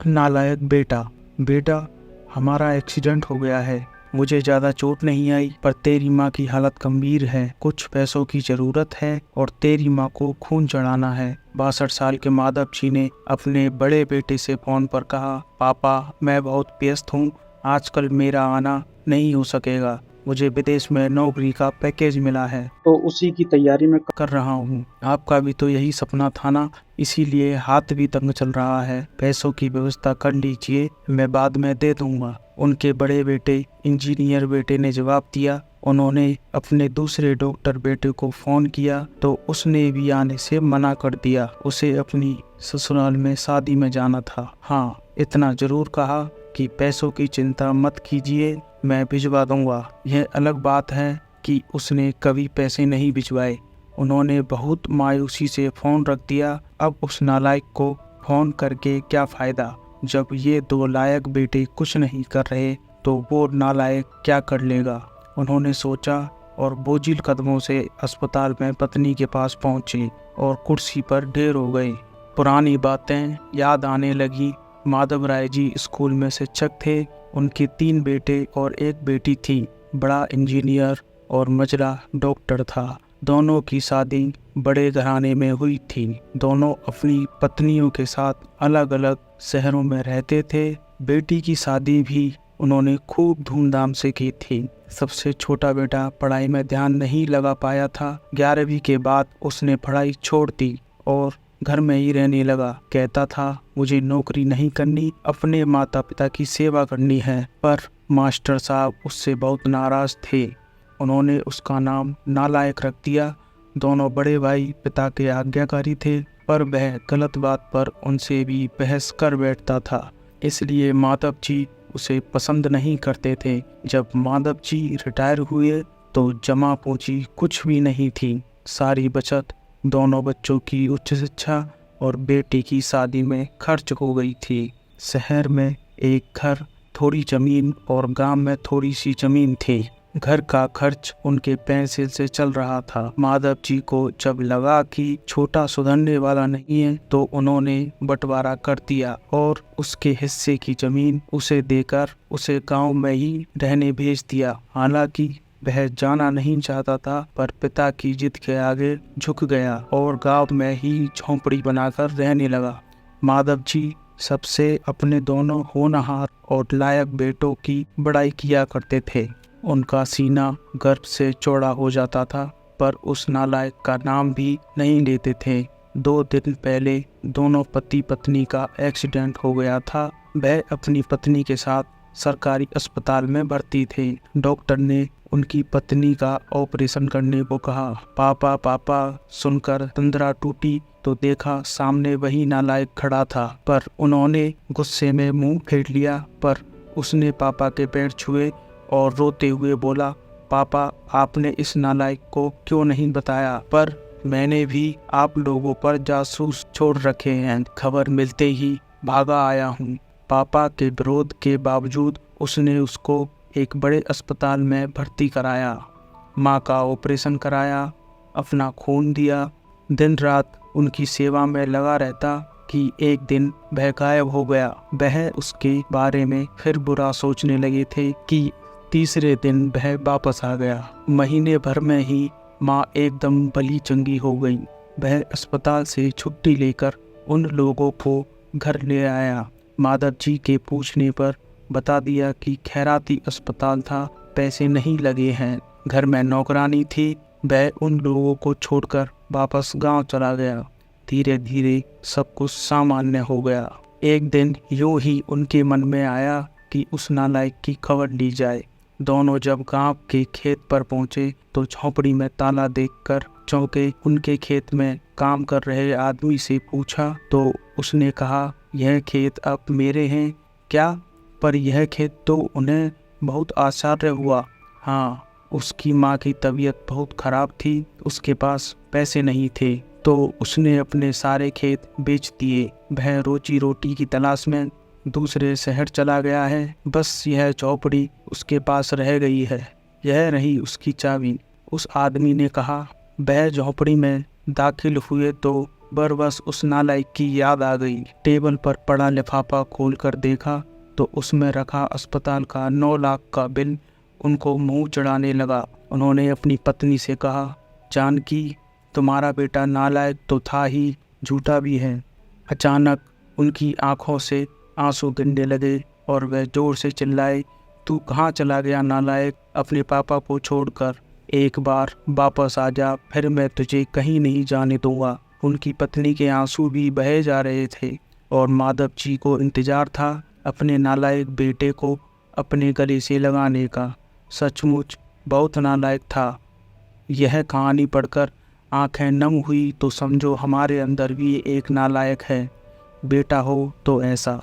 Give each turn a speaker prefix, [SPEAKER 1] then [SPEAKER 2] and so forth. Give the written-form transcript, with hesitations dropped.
[SPEAKER 1] नालायक बेटा। बेटा, हमारा एक्सीडेंट हो गया है। मुझे ज़्यादा चोट नहीं आई, पर तेरी माँ की हालत गंभीर है। कुछ पैसों की ज़रूरत है और तेरी माँ को खून चढ़ाना है। 62 साल के माधव जी ने अपने बड़े बेटे से फ़ोन पर कहा, पापा, मैं बहुत व्यस्त हूँ, आजकल मेरा आना नहीं हो सकेगा। मुझे विदेश में नौकरी का पैकेज मिला है, तो उसी की तैयारी में कर रहा हूँ। आपका भी तो यही सपना था ना, इसीलिए हाथ भी तंग चल रहा है। पैसों की व्यवस्था कर लीजिए, मैं बाद में दे दूंगा। उनके बड़े बेटे इंजीनियर बेटे ने जवाब दिया। उन्होंने अपने दूसरे डॉक्टर बेटे को फोन किया तो उसने भी आने से मना कर दिया। उसे अपनी ससुराल में शादी में जाना था। हाँ, इतना जरूर कहा कि पैसों की चिंता मत कीजिए, मैं भिजवा दूंगा। यह अलग बात है कि उसने कभी पैसे नहीं भिजवाए। उन्होंने बहुत मायूसी से फोन रख दिया। अब उस नालायक को फोन करके क्या फायदा, जब ये दो लायक बेटे कुछ नहीं कर रहे तो वो नालायक क्या कर लेगा। उन्होंने सोचा और बोझिल कदमों से अस्पताल में पत्नी के पास पहुंचे और कुर्सी पर ढेर हो गए। पुरानी बातें याद आने लगी। माधव राय जी स्कूल में शिक्षक थे। उनके 3 बेटे और 1 बेटी थी। बड़ा इंजीनियर और मझला डॉक्टर था। दोनों की शादी बड़े घराने में हुई थी। दोनों अपनी पत्नियों के साथ अलग अलग शहरों में रहते थे। बेटी की शादी भी उन्होंने खूब धूमधाम से की थी। सबसे छोटा बेटा पढ़ाई में ध्यान नहीं लगा पाया था। 11वीं के बाद उसने पढ़ाई छोड़ दी और घर में ही रहने लगा। कहता था, मुझे नौकरी नहीं करनी, अपने माता पिता की सेवा करनी है। पर मास्टर साहब उससे बहुत नाराज थे। उन्होंने उसका नाम नालायक रख दिया। दोनों बड़े भाई पिता के आज्ञाकारी थे, पर वह गलत बात पर उनसे भी बहस कर बैठता था। इसलिए माधव जी उसे पसंद नहीं करते थे। जब माधव जी रिटायर हुए तो जमा पूंजी कुछ भी नहीं थी। सारी बचत दोनों बच्चों की उच्च शिक्षा और बेटे की शादी में खर्च हो गई थी। शहर में एक घर, थोड़ी जमीन और गांव में थोड़ी सी जमीन थी। घर का खर्च उनके पैसे से चल रहा था। माधव जी को जब लगा कि छोटा सुधरने वाला नहीं है तो उन्होंने बंटवारा कर दिया और उसके हिस्से की जमीन उसे देकर उसे गांव में ही रहने भेज दिया। हालांकि वह जाना नहीं चाहता था, पर पिता की जिद के आगे झुक गया और गांव में ही झोंपड़ी बनाकर रहने लगा। माधव जी सबसे अपने दोनों होनहार और लायक बेटों की बड़ाई किया करते थे। उनका सीना गर्व से चौड़ा हो जाता था, पर उस नालायक का नाम भी नहीं लेते थे। 2 दिन पहले दोनों पति पत्नी का एक्सीडेंट हो गया था। वह अपनी पत्नी के साथ सरकारी अस्पताल में भर्ती थे। डॉक्टर ने उनकी पत्नी का ऑपरेशन करने को कहा। पापा पापा सुनकर तंद्रा टूटी तो देखा सामने वही नालायक खड़ा था, पर उन्होंने गुस्से में मुंह फेर लिया। पर उसने पापा के पैर छुए और रोते हुए बोला, पापा, आपने इस नालायक को क्यों नहीं बताया? पर मैंने भी आप लोगों पर जासूस छोड़ रखे हैं। खबर मिलते ही भागा आया हूँ। पापा के विरोध के बावजूद उसने उसको एक बड़े अस्पताल में भर्ती कराया। माँ का ऑपरेशन कराया, अपना खून दिया। दिन रात उनकी सेवा में लगा रहता कि एक दिन वह गायब हो गया। वह उसके बारे में फिर बुरा सोचने लगे थे कि तीसरे दिन वह वापस आ गया। महीने भर में ही माँ एकदम भली चंगी हो गई। वह अस्पताल से छुट्टी लेकर उन लोगों को घर ले आया। माधव जी के पूछने पर बता दिया कि खैराती अस्पताल था, पैसे नहीं लगे हैं। घर में नौकरानी थी। वह उन लोगों को छोड़कर वापस गांव चला गया। धीरे धीरे सब कुछ सामान्य हो गया। एक दिन यूं ही उनके मन में आया कि उस नालायक की खबर ली जाए। दोनों जब गांव के खेत पर पहुंचे तो झोंपड़ी में ताला देखकर चौंके। उनके खेत में काम कर रहे आदमी से पूछा तो उसने कहा, यह खेत अब मेरे हैं क्या? पर यह खेत तो उन्हें बहुत आश्चर्य हुआ। हाँ, उसकी माँ की तबीयत बहुत खराब थी, उसके पास पैसे नहीं थे, तो उसने अपने सारे खेत बेच दिए। वह रोजी रोटी की तलाश में दूसरे शहर चला गया है। बस यह झोपड़ी उसके पास रह गई है। यह रही उसकी चाबी। उस आदमी ने कहा। वह झोपड़ी में दाखिल हुए तो पर बस उस नालायक की याद आ गई। टेबल पर पड़ा लिफाफा खोलकर देखा तो उसमें रखा अस्पताल का 9 लाख का बिल उनको मुंह चढ़ाने लगा। उन्होंने अपनी पत्नी से कहा, जानकी, तुम्हारा बेटा नालायक तो था ही, झूठा भी है। अचानक उनकी आंखों से आंसू गिरने लगे और वह जोर से चिल्लाए, तू कहाँ चला गया नालायक, अपने पापा को छोड़कर। एक बार वापस आ जा, फिर मैं तुझे कहीं नहीं जाने दूंगा। उनकी पत्नी के आंसू भी बहे जा रहे थे और माधव जी को इंतजार था अपने नालायक बेटे को अपने गले से लगाने का। सचमुच बहुत नालायक था। यह कहानी पढ़कर आंखें नम हुई तो समझो हमारे अंदर भी एक नालायक है। बेटा हो तो ऐसा।